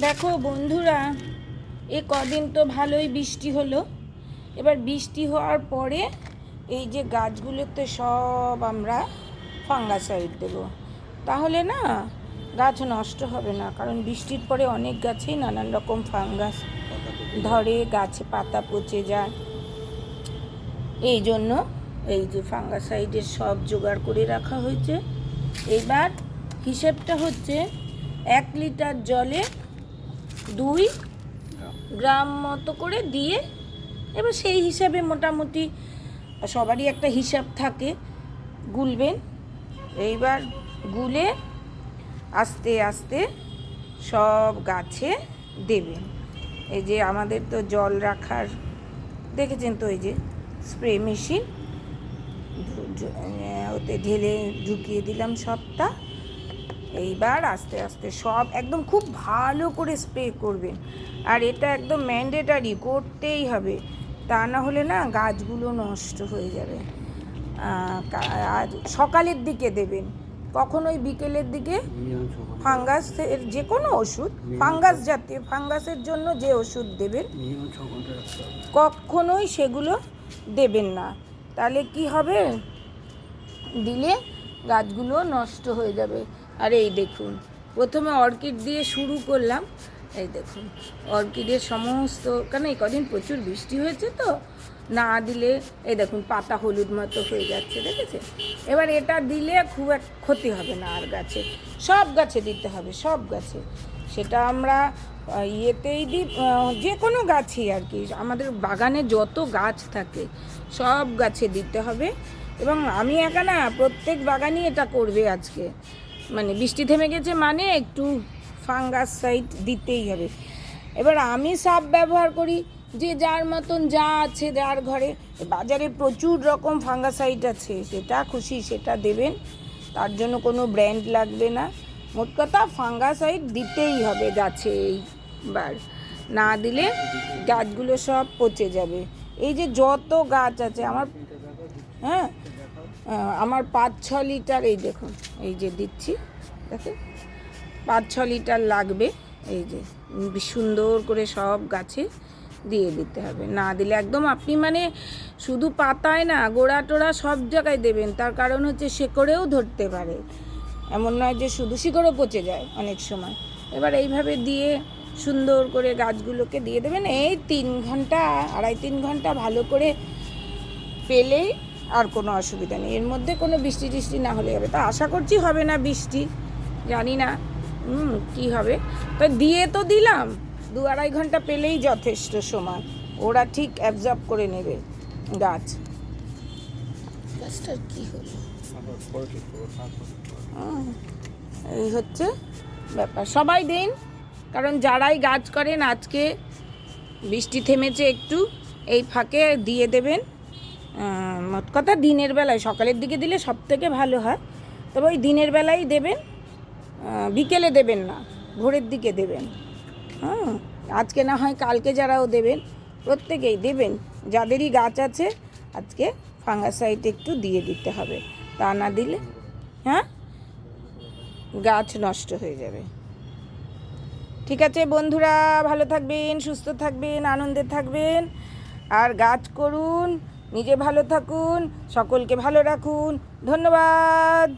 দেখো বন্ধুরা, এ কদিন তো ভালোই বৃষ্টি হলো। এবার বৃষ্টি হওয়ার পরে এই যে গাছগুলোতে সব আমরা ফাঙ্গাসাইড দেবো, তাহলে না গাছ নষ্ট হবে না। কারণ বৃষ্টির পরে অনেক গাছেই নানান রকম ফাঙ্গাস ধরে, গাছে পাতা পচে যায়। এই জন্য এই যে ফাঙ্গাসাইডের সব জোগাড় করে রাখা হয়েছে। এবার হিসেবটা হচ্ছে 1 লিটার জলে 2 গ্রাম মতো করে দিয়ে, এবার সেই হিসাবে মোটামুটি সবারই একটা হিসাব থাকে, গুলবেন। এইবার গুলে আস্তে আস্তে সব গাছে দেবেন। এই যে আমাদের তো জল রাখার দেখেছেন তো, এই যে স্প্রে মেশিন, ওতে ঢেলে ঢুকিয়ে দিলাম সবটা। এইবার আস্তে আস্তে সব একদম খুব ভালো করে স্প্রে করবেন। আর এটা একদম ম্যান্ডেটারি, করতেই হবে, তা না হলে না গাছগুলো নষ্ট হয়ে যাবে। আর সকালের দিকে দেবেন, কখনোই বিকেলের দিকে ফাঙ্গাসের যে কোনো ওষুধ, ফাঙ্গাস জাতীয়, ফাঙ্গাসের জন্য যে ওষুধ দেবেন কখনোই সেগুলো দেবেন না। তাহলে কি হবে, দিলে গাছগুলো নষ্ট হয়ে যাবে। আর এই দেখুন, প্রথমে অর্কিড দিয়ে শুরু করলাম। এই দেখুন অর্কিডের সমস্ত, কেন এই কদিন প্রচুর বৃষ্টি হয়েছে তো, না দিলে এই দেখুন পাতা হলুদ মতো হয়ে যাচ্ছে, দেখেছে। এবার এটা দিলে খুব এক ক্ষতি হবে না। আর গাছে, সব গাছে দিতে হবে, সব গাছে। সেটা আমরা ইয়েতেই দিই, যে কোনো গাছেই আর কি, আমাদের বাগানে যত গাছ থাকে সব গাছে দিতে হবে। এবং আমি একা না, প্রত্যেক বাগানই এটা করবে আজকে। মানে বৃষ্টি থেমে গেছে মানে একটু ফাঙ্গাসাইড দিতেই হবে। এবার আমি সাব ব্যবহার করি, যে যার মতন যা আছে, যার ঘরে। বাজারে প্রচুর রকম ফাঙ্গাসাইড আছে, সেটা খুশি সেটা দেবেন, তার জন্য কোনো ব্র্যান্ড লাগবে না। মোট কথা ফাঙ্গাসাইড দিতেই হবে গাছে। এইবার না দিলে গাছগুলো সব পচে যাবে। এই যে যত গাছ আছে আমার, হ্যাঁ আমার 5-6 লিটার, এই দেখুন এই যে দিচ্ছি, দেখেন 5-6 লিটার লাগবে। এই যে সুন্দর করে সব গাছে দিয়ে দিতে হবে। না দিলে একদম আপনি মানে শুধু পাতায় না, গোড়া টোড়া সব জায়গায় দেবেন। তার কারণ হচ্ছে শিকড়েও ধরতে পারে, এমন নয় যে শুধু শিকড়ও পচে যায় অনেক সময়। এবার এইভাবে দিয়ে সুন্দর করে গাছগুলোকে দিয়ে দেবেন। এই 3 ঘন্টা 2.5-3 ঘন্টা ভালো করে পেলেই আর কোনো অসুবিধা নেই। এর মধ্যে কোনো বৃষ্টি টিষ্টি না হলে হবে, তা আশা করছি হবে না বৃষ্টি, জানি না কি হবে। তো দিয়ে তো দিলাম, 2-2.5 ঘন্টা পেলেই যথেষ্ট সময়, ওরা ঠিক অ্যাবজর্ব করে নেবে গাছ। গাছটার কী হলো, এই হচ্ছে ব্যাপার। সবাই দিন, কারণ যারাই গাছ করেন, আজকে বৃষ্টি থেমেছে একটু, এই ফাঁকে দিয়ে দেবেন। মোট কথা দিনের বেলায়, সকালের দিকে দিলে সব থেকে ভালো হয়, তবে ওই দিনের বেলায় দেবেন, বিকেলে দেবেন না, ভোরের দিকে দেবেন। আজকে না হয় কালকে যারাও দেবেন, প্রত্যেকেই দেবেন। যাদেরই গাছ আছে আজকে ফাঙ্গাসাইড একটু দিয়ে দিতে হবে, তা না দিলে গাছ নষ্ট হয়ে যাবে। ঠিক আছে বন্ধুরা, ভালো থাকবেন, সুস্থ থাকবেন, আনন্দে থাকবেন, আর গাছ করুন, নিজে ভালো থাকুন, সকলকে ভালো রাখুন। ধন্যবাদ।